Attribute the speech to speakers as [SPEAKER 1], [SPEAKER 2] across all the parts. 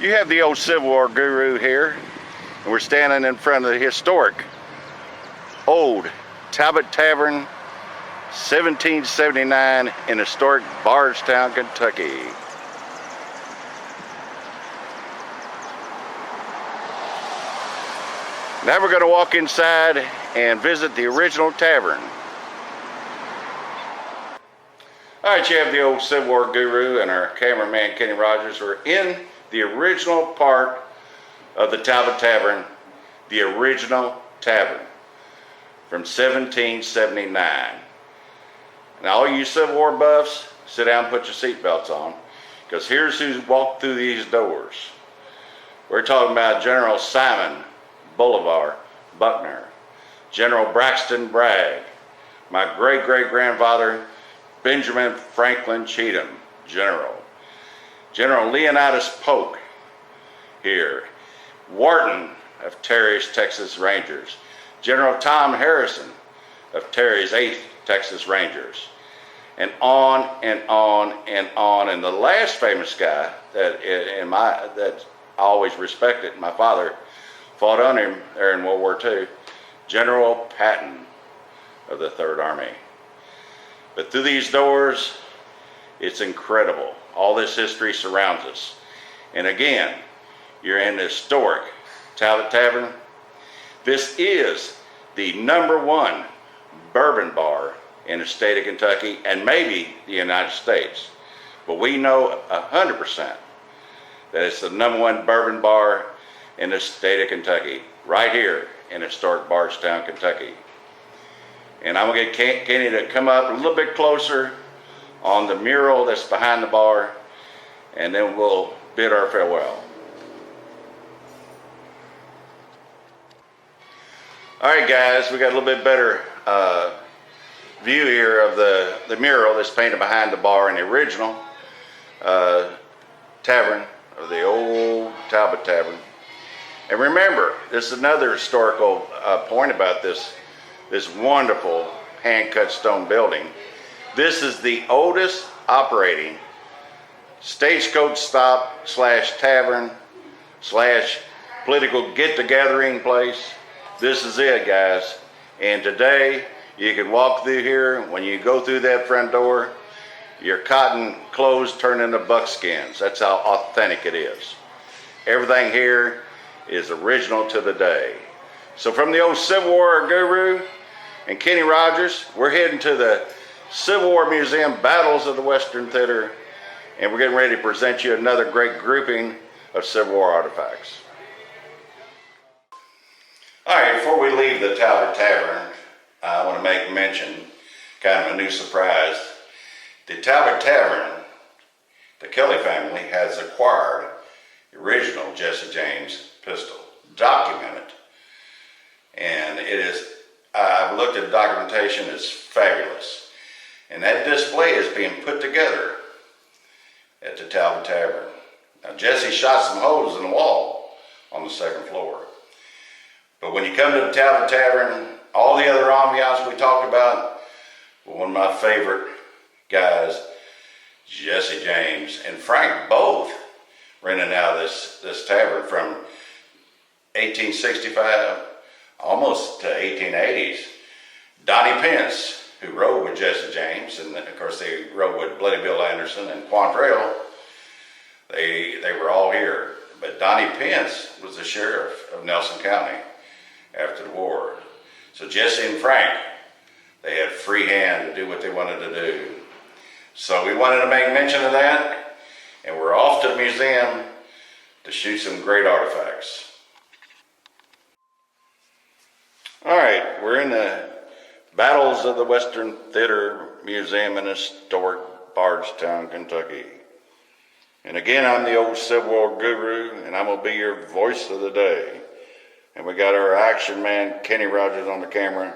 [SPEAKER 1] You have the old Civil War guru here, and we're standing in front of the historic old Talbott Tavern, 1779 in historic Bardstown, Kentucky. Now we're going to walk inside and visit the original tavern. Alright, you have the old Civil War guru and our cameraman Kenny Rogers. We're in the original part of the Talbott Tavern, the original tavern from 1779. Now all you Civil War buffs, sit down and put your seatbelts on, because here's who's walked through these doors. We're talking about General Simon Bolivar Buckner, General Braxton Bragg, my great-great-grandfather Benjamin Franklin Cheatham, General Leonidas Polk here, Wharton of Terry's Texas Rangers, General Tom Harrison of Terry's 8th Texas Rangers, and on and on and on. And the last famous guy that I always respected, my father fought under him there in World War II, General Patton of the 3rd Army. But through these doors, it's incredible. All this history surrounds us. And again, you're in the historic Talbott Tavern. This is the #1 bourbon bar in the state of Kentucky and maybe the United States. But we know 100% that it's the #1 bourbon bar in the state of Kentucky, right here in historic Bardstown, Kentucky. And I'm going to get Kenny to come up a little bit closer on the mural that's behind the bar, and then we'll bid our farewell. All right, guys, we got a little bit better view here of the mural that's painted behind the bar in the original tavern of the old Talbott Tavern. And remember, this is another historical point about this wonderful hand-cut stone building. This is the oldest operating stagecoach stop / tavern / political get-togethering place. This is it, guys. And today, you can walk through here. When you go through that front door, your cotton clothes turn into buckskins. That's how authentic it is. Everything here is original to the day. So from the old Civil War guru and Kenny Rogers, we're heading to the Civil War Museum Battles of the Western Theater, and we're getting ready to present you another great grouping of Civil War artifacts. All right, before we leave the Talbott Tavern, I want to make mention, kind of a new surprise. The Talbott Tavern, the Kelly family has acquired the original Jesse James pistol, documented, and it is, I've looked at the documentation, it's fabulous. And that display is being put together at the Talbott Tavern. Now Jesse shot some holes in the wall on the 2nd floor. But when you come to the Talbott Tavern, all the other ambiance we talked about, well, one of my favorite guys, Jesse James and Frank, both renting out this tavern from 1865 almost to 1880s. Donnie Pence, who rode with Jesse James, and of course they rode with Bloody Bill Anderson and Quantrill, they were all here. But Donnie Pence was the sheriff of Nelson County after the war. So Jesse and Frank, they had free hand to do what they wanted to do. So we wanted to make mention of that, and we're off to the museum to shoot some great artifacts. All right, we're in the Battles of the Western Theater Museum in historic Bardstown, Kentucky. And again, I'm the old Civil War guru, and I'm going to be your voice of the day. And we got our action man, Kenny Rogers, on the camera.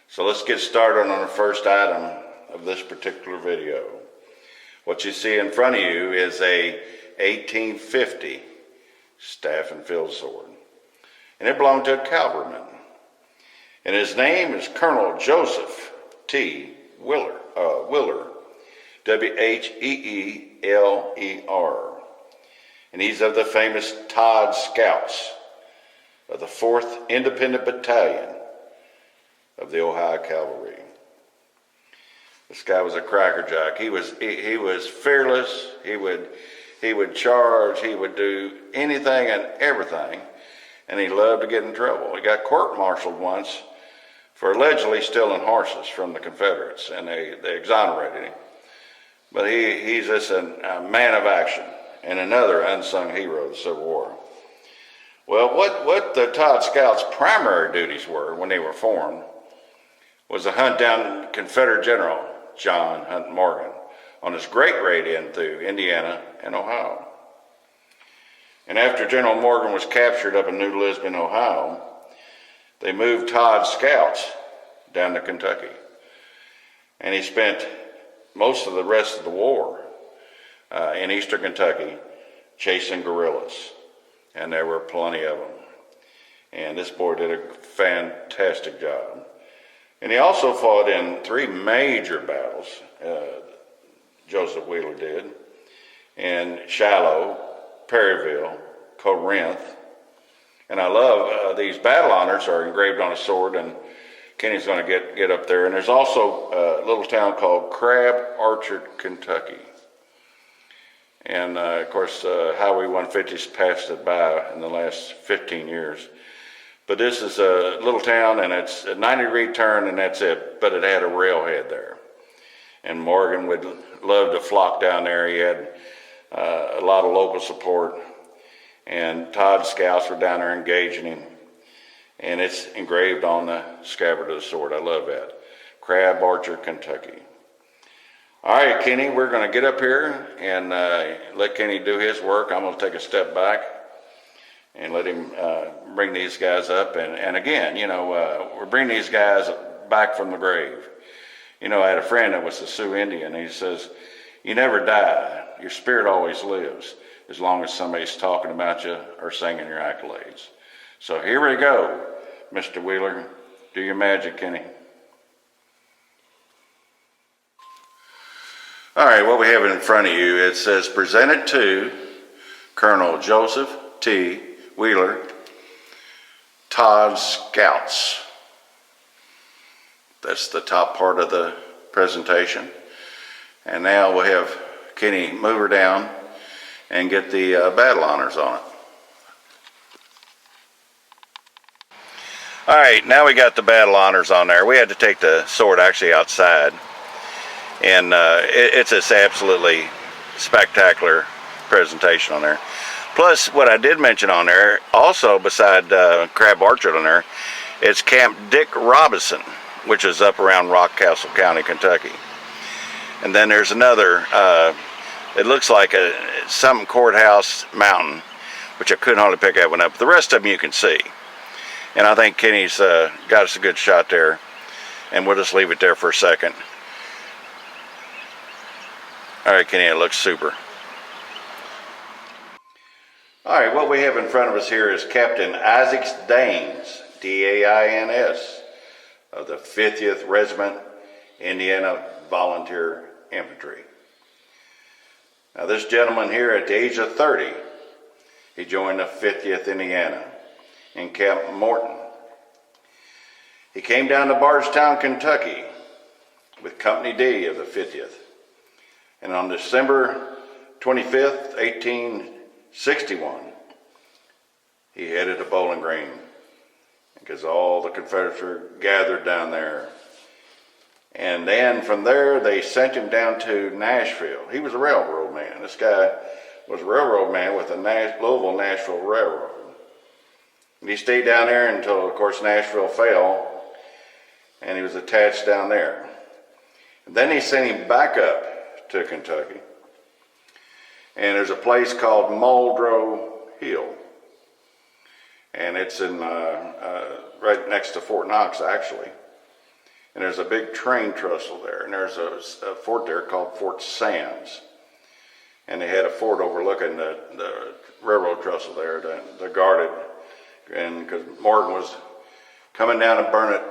[SPEAKER 1] So let's get started on the first item of this particular video. What you see in front of you is a 1850 staff and field sword. And it belonged to a cavalryman. And his name is Colonel Joseph T. Wheeler, W-H-E-E-L-E-R. and he's of the famous Todd Scouts of the 4th Independent Battalion of the Ohio Cavalry. This guy was a crackerjack. He was fearless. He would charge. He would do anything and everything, and he loved to get in trouble. He got court-martialed once for allegedly stealing horses from the Confederates, and they exonerated him. But he's just a man of action and another unsung hero of the Civil War. Well, what the Todd Scouts' primary duties were when they were formed was to hunt down Confederate General John Hunt Morgan on his great raid in through Indiana and Ohio. And after General Morgan was captured up in New Lisbon, Ohio, they moved Todd's Scouts down to Kentucky. And he spent most of the rest of the war in eastern Kentucky chasing guerrillas. And there were plenty of them. And this boy did a fantastic job. And he also fought in 3 major battles, Joseph Wheeler did, in Shiloh, Perryville, Corinth. And I love these battle honors are engraved on a sword, and Kenny's going to get up there. And there's also a little town called Crab Orchard, Kentucky. And of course, Highway 150's passed it by in the last 15 years. But this is a little town, and it's a 90-degree turn, and that's it. But it had a railhead there. And Morgan would love to flock down there. He had a lot of local support. And Todd's Scouts were down there engaging him. And it's engraved on the scabbard of the sword. I love that. Crab Orchard, Kentucky. All right, Kenny, we're going to get up here and let Kenny do his work. I'm going to take a step back and let him bring these guys up. And again, we're bringing these guys back from the grave. I had a friend that was a Sioux Indian. He says, you never die. Your spirit always lives as long as somebody's talking about you or singing your accolades. So here we go, Mr. Wheeler. Do your magic, Kenny. All right, what we have in front of you, it says, presented to Colonel Joseph T. Wheeler, Todd Scouts. That's the top part of the presentation. And now we'll have Kenny move her down and get the battle honors on it. All right, now we got the battle honors on there. We had to take the sword actually outside. And it's this absolutely spectacular presentation on there. Plus, what I did mention on there, also beside Crab Orchard on there, it's Camp Dick Robinson, which is up around Rockcastle County, Kentucky. And then there's another, it looks like some courthouse mountain, which I couldn't hardly pick that one up. The rest of them you can see. And I think Kenny's got us a good shot there. And we'll just leave it there for a second. All right, Kenny, it looks super. All right, what we have in front of us here is Captain Issac Dains, D-A-I-N-S, of the 50th Regiment, Indiana Volunteer Infantry. Now, this gentleman here, at the age of 30, he joined the 50th Indiana in Camp Morton. He came down to Bardstown, Kentucky, with Company D of the 50th. And on December 25th, 1861, he headed to Bowling Green because all the Confederates were gathered down there. And then from there, they sent him down to Nashville. He was a railroad man. This guy was a railroad man with the Louisville-Nashville Railroad. And he stayed down there until, of course, Nashville fell, and he was attached down there. And then he sent him back up to Kentucky, and there's a place called Muldrow Hill, and it's in right next to Fort Knox, actually. And there's a big train trestle there, and there's a fort there called Fort Sands, and they had a fort overlooking the railroad trestle there to guard it, and because Morgan was coming down to burn it.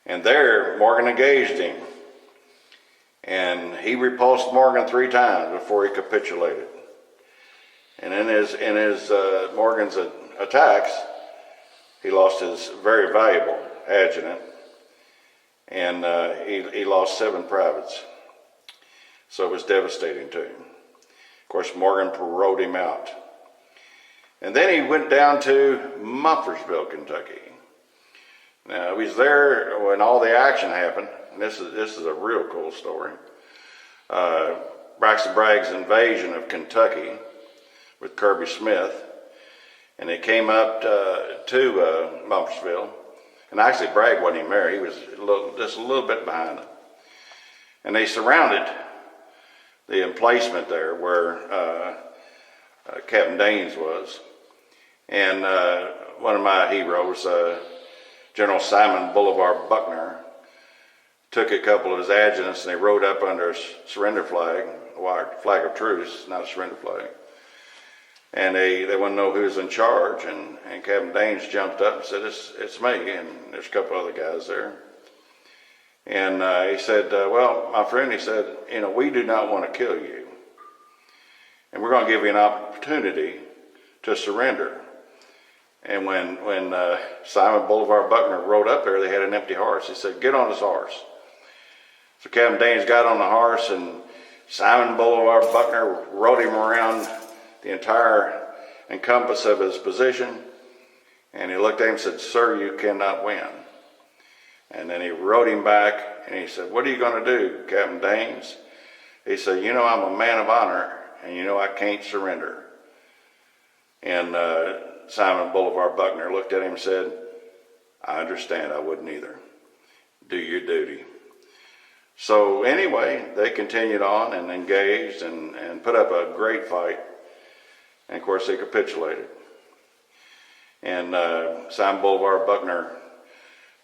[SPEAKER 1] And there Morgan engaged him. And he repulsed Morgan 3 times before he capitulated. And in his Morgan's attacks, he lost his very valuable adjutant, and he lost 7 privates. So it was devastating to him. Of course, Morgan rode him out. And then he went down to Mumfordsville, Kentucky. Now, he was there when all the action happened. And this is a real cool story. Braxton Bragg's invasion of Kentucky with Kirby Smith. And they came up to Mumfordsville. And actually, Bragg wasn't even there. He was just a little bit behind them. And they surrounded the emplacement there where Capt. Dains was. And one of my heroes, General Simon Boulevard Buckner, took a couple of his adjutants and they rode up under a surrender flag, a flag of truce, not a surrender flag. And they wanted to know who was in charge, and Capt. Dains jumped up and said, it's me, and there's a couple other guys there. And he said, well, my friend, he said, we do not want to kill you. And we're going to give you an opportunity to surrender. And when Simon Boulevard Buckner rode up there, they had an empty horse. He said, get on this horse. So Capt. Dains got on the horse, and Simon Boulevard Buckner rode him around the entire encompass of his position. And he looked at him and said, sir, you cannot win. And then he rode him back, and he said, what are you going to do, Capt. Dains? He said, I'm a man of honor, and I can't surrender. And Simon Boulevard Buckner looked at him and said, I understand, I wouldn't either. Do your duty. So anyway, they continued on and engaged and put up a great fight. And of course, they capitulated. And Simon Boulevard Buckner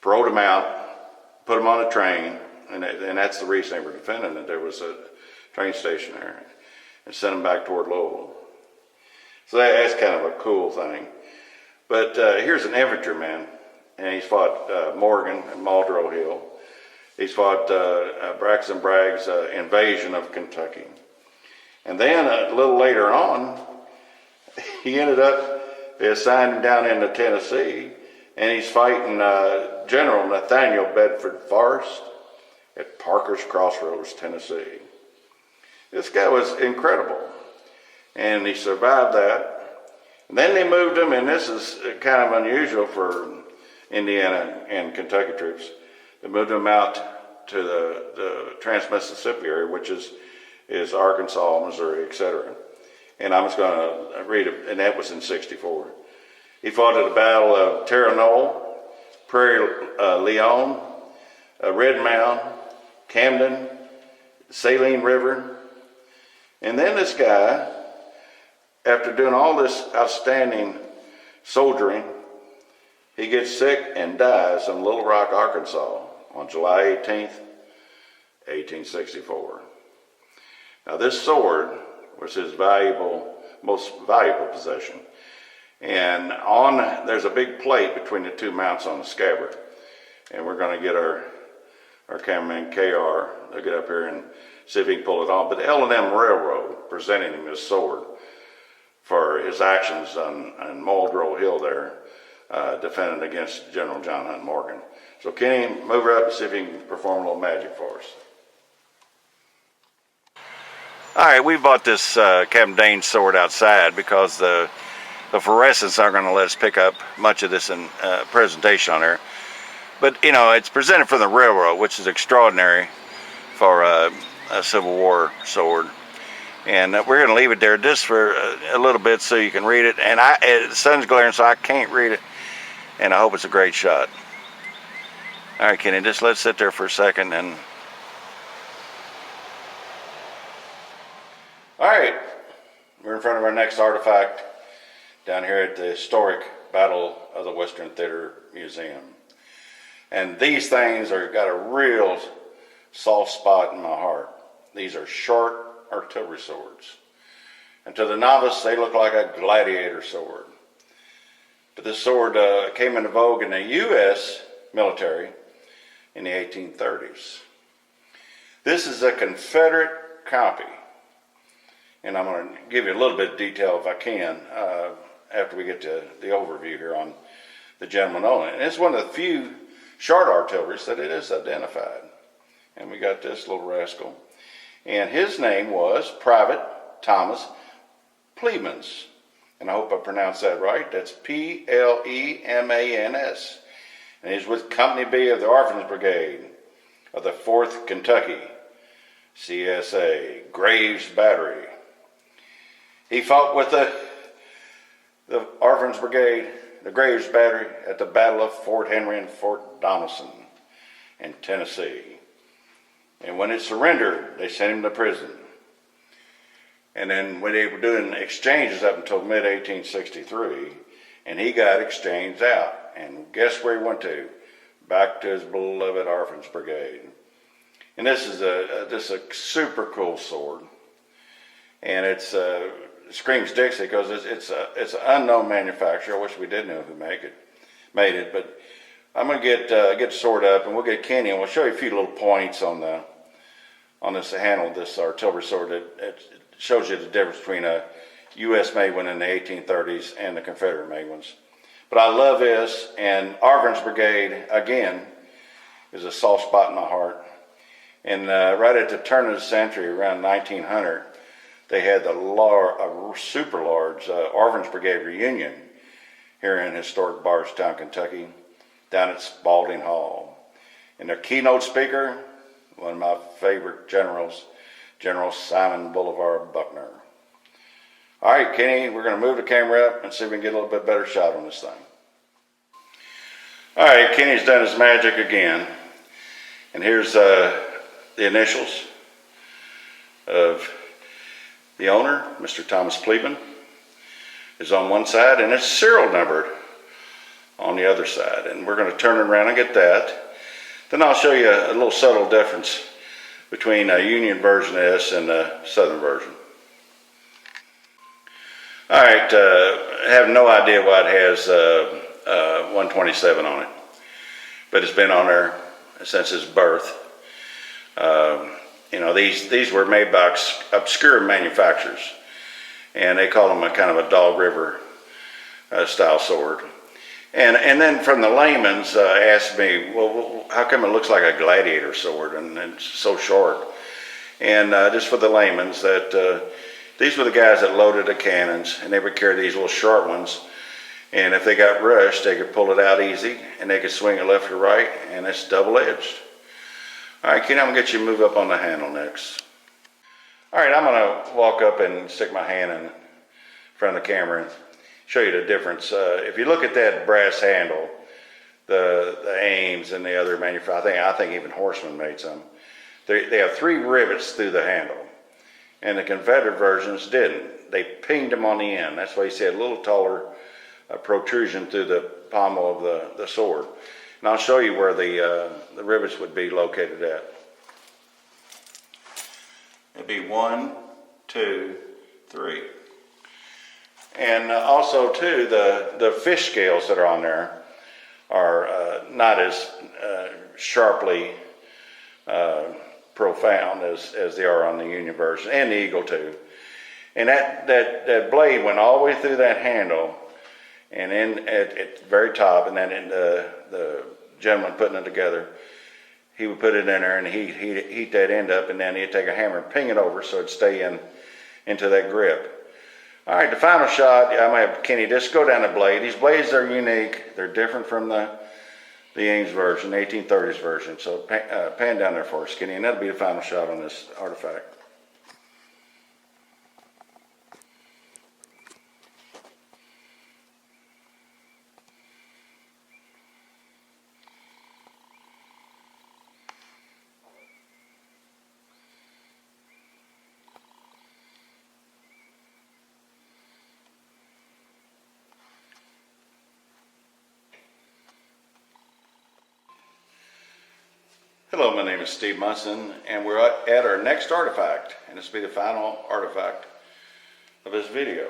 [SPEAKER 1] rode him out, put him on a train, and that's the reason they were defending it. There was a train station there, and sent him back toward Louisville. So that's kind of a cool thing. But here's an infantryman, and he's fought Morgan and Muldrow Hill. He's fought Braxton Bragg's invasion of Kentucky. And then a little later on, he ended up, they assigned him down into Tennessee, and he's fighting General Nathaniel Bedford Farris at Parker's Crossroads, Tennessee. This guy was incredible, and he survived that. And then they moved him, and this is kind of unusual for Indiana and Kentucky troops. They moved him out to the Trans-Mississippi area, which is Arkansas, Missouri, etc. And I'm just going to read it, and that was in '64. He fought at the Battle of Terre Nulles, Prairie Leon, Red Mound, Camden, Saline River. And then this guy, after doing all this outstanding soldiering, he gets sick and dies in Little Rock, Arkansas on July 18th, 1864. Now this sword was his most valuable possession. And there's a big plate between the two mounts on the scabbard. And we're going to get our cameraman KR to get up here and see if he can pull it off. But the L&M Railroad presented him his sword for his actions on Muldrow Hill there, defending against General John Hunt Morgan. So Kenny, move her up and see if he can perform a little magic for us. All right, we bought this Capt. Dains sword outside because the fluorescents aren't going to let us pick up much of this in presentation on there. But, it's presented from the railroad, which is extraordinary for a Civil War sword. And we're going to leave it there just for a little bit so you can read it. And the sun's glaring, so I can't read it. And I hope it's a great shot. All right, Kenny, just let it sit there for a second. And all right, we're in front of our next artifact down here at the historic Battle of the Western Theater Museum. And these things got a real soft spot in my heart. These are short artillery swords. And to the novice, they look like a gladiator sword. But this sword came into vogue in the U.S. military in the 1830s. This is a Confederate copy. and I'm going to give you a little bit of detail if I can after we get to the overview here on the gentleman only. And it's one of the few short artilleries that it is identified. And we got this little rascal. And his name was Private Thomas Plemans. And I hope I pronounced that right. That's Plemans. And he's with Company B of the Orphans Brigade of the 4th Kentucky CSA, Graves Battery. He fought with the Orphans Brigade, the Graves Battery, at the Battle of Fort Henry and Fort Donelson in Tennessee. And when it surrendered, they sent him to prison. And then when they were doing exchanges up until mid-1863, and he got exchanged out. And guess where he went to? Back to his beloved Orphans Brigade. And this is a super cool sword. And it's screams Dixie because it's an unknown manufacturer. I wish we did know who made it. But I'm going to get the sword up, and we'll get Kenny, and we'll show you a few little points on this handle of this artillery sword that shows you the difference between a U.S. made one in the 1830s and the Confederate made ones. But I love this, and Orphans Brigade, again, is a soft spot in my heart. And right at the turn of the century, around 1900, they had a super large Orphans Brigade reunion here in historic Bardstown, Kentucky, down at Spalding Hall. And their keynote speaker, one of my favorite generals, General Simon Bolivar Buckner. All right, Kenny, we're going to move the camera up and see if we can get a little bit better shot on this thing. All right, Kenny's done his magic again. And here's the initials of the owner, Mr. Thomas Plemans, is on one side, and it's serial numbered on the other side. And we're going to turn it around and get that. Then I'll show you a little subtle difference between a Union version of this and a Southern version. All right, I have no idea why it has 127 on it, but it's been on there since its birth. These were made by obscure manufacturers, and they call them a kind of a Dog River style sword. And then from the layman's asked me, well, how come it looks like a gladiator sword and it's so short? And just for the layman's, that these were the guys that loaded the cannons, and they would carry these little short ones. And if they got rushed, they could pull it out easy, and they could swing it left or right, and it's double-edged. All right, Kenny, I'm going to get you to move up on the handle next. All right, I'm going to walk up and stick my hand in front of the camera and show you the difference. If you look at that brass handle, the Ames and the other manufacturers, I think even Horseman made some. They have 3 rivets through the handle, and the Confederate versions didn't. They pinged them on the end. That's why you see a little taller protrusion through the pommel of the sword. And I'll show you where the rivets would be located at. It'd be 1, 2, 3. And also, too, the fish scales that are on there are not as sharply profound as they are on the Union version, and the Eagle, too. And that blade went all the way through that handle, and in at the very top, and then in the gentleman putting it together, he would put it in there, and he'd heat that end up, and then he'd take a hammer and ping it over so it'd stay into that grip. All right, the final shot, I'm going to have Kenny just go down the blade. These blades are unique. They're different from the Ames version, the 1830s version. So pan down there for us, Kenny, and that'll be the final shot on this artifact. Hello, my name is Steve Munson, and we're at our next artifact, and this will be the final artifact of this video.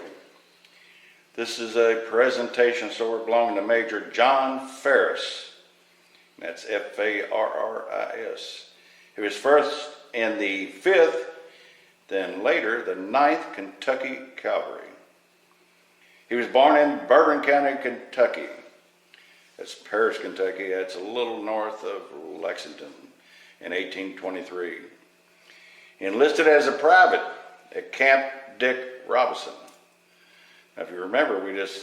[SPEAKER 1] This is a presentation sword belonging to Major John Ferris. That's F-A-R-R-I-S. He was first in the 5th then later the 9th Kentucky Cavalry. He was born in Bourbon County, Kentucky. That's Paris, Kentucky. That's a little north of Lexington in 1823. He enlisted as a private at Camp Dick Robinson. Now, if you remember, we just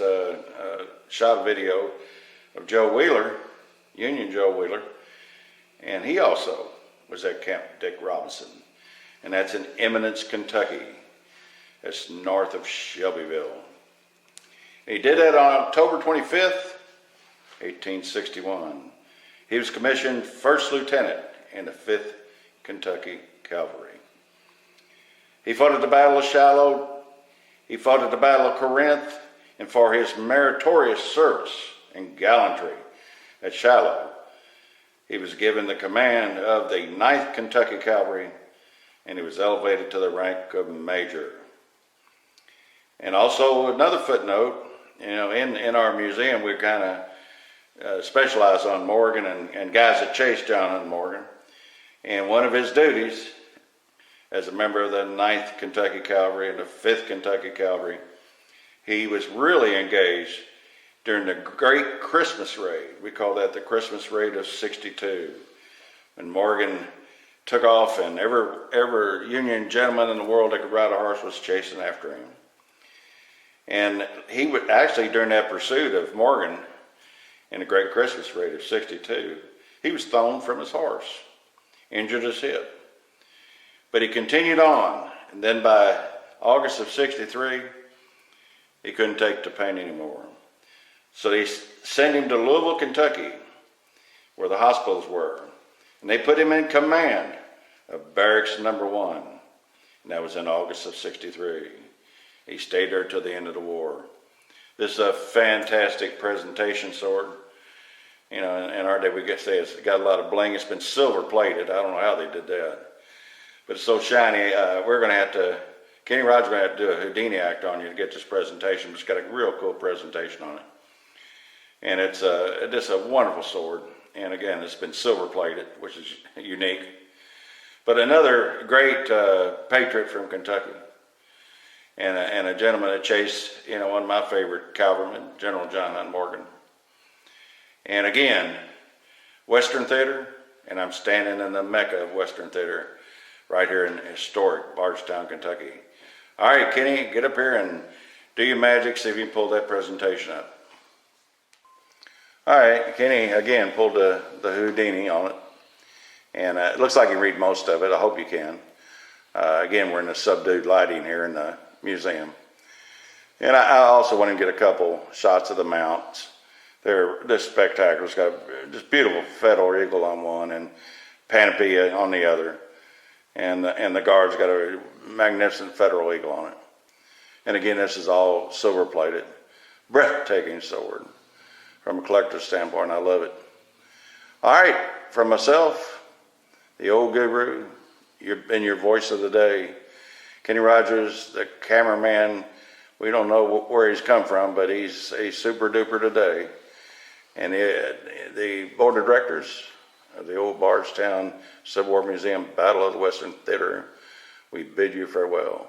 [SPEAKER 1] shot a video of Joe Wheeler, Union Joe Wheeler, and he also was at Camp Dick Robinson, and that's in Eminence, Kentucky. That's north of Shelbyville. He did that on October 25th, 1861. He was commissioned first lieutenant in the 5th Kentucky Cavalry. He fought at the Battle of Shiloh. He fought at the Battle of Corinth, and for his meritorious service and gallantry at Shiloh, he was given the command of the 9th Kentucky Cavalry, and he was elevated to the rank of major. And also another footnote, in our museum, we kind of specialize on Morgan and guys that chased John and Morgan. And one of his duties as a member of the 9th Kentucky Cavalry and the 5th Kentucky Cavalry, he was really engaged during the Great Christmas Raid. We call that the Christmas Raid of '62. When Morgan took off and every Union gentleman in the world that could ride a horse was chasing after him. And he would actually, during that pursuit of Morgan in the Great Christmas Raid of '62, he was thrown from his horse, injured his hip. But he continued on, and then by August of '63, he couldn't take the pain anymore. So they sent him to Louisville, Kentucky, where the hospitals were, and they put him in command of Barracks Number 1, and that was in August of '63. He stayed there till the end of the war. This is a fantastic presentation sword. In our day we get to say it's got a lot of bling. It's been silver plated. I don't know how they did that. But it's so shiny, Kenny Rogers going to have to do a Houdini act on you to get this presentation. It's got a real cool presentation on it. And it's just a wonderful sword. And again, it's been silver plated, which is unique. But another great patriot from Kentucky. And a gentleman that chased, one of my favorite cavalrymen, General John Hunt Morgan. And again, Western Theater, and I'm standing in the mecca of Western Theater, right here in historic Bardstown, Kentucky. All right, Kenny, get up here and do your magic, see if you can pull that presentation up. All right, Kenny, again, pulled the Houdini on it. And it looks like you can read most of it. I hope you can. Again, we're in the subdued lighting here in the museum. And I also want to get a couple shots of the mounts. This spectacular. It's got this beautiful feather eagle on one and panoply on the other. And the guard's got a magnificent federal eagle on it. And again, this is all silver plated. Breathtaking sword from a collector's standpoint. I love it. All right, from myself, the old guru, your voice of the day, Kenny Rogers, the cameraman. We don't know where he's come from, but he's super duper today. And the board of directors of the old Bardstown Civil War Museum, Battle of the Western Theater, we bid you farewell.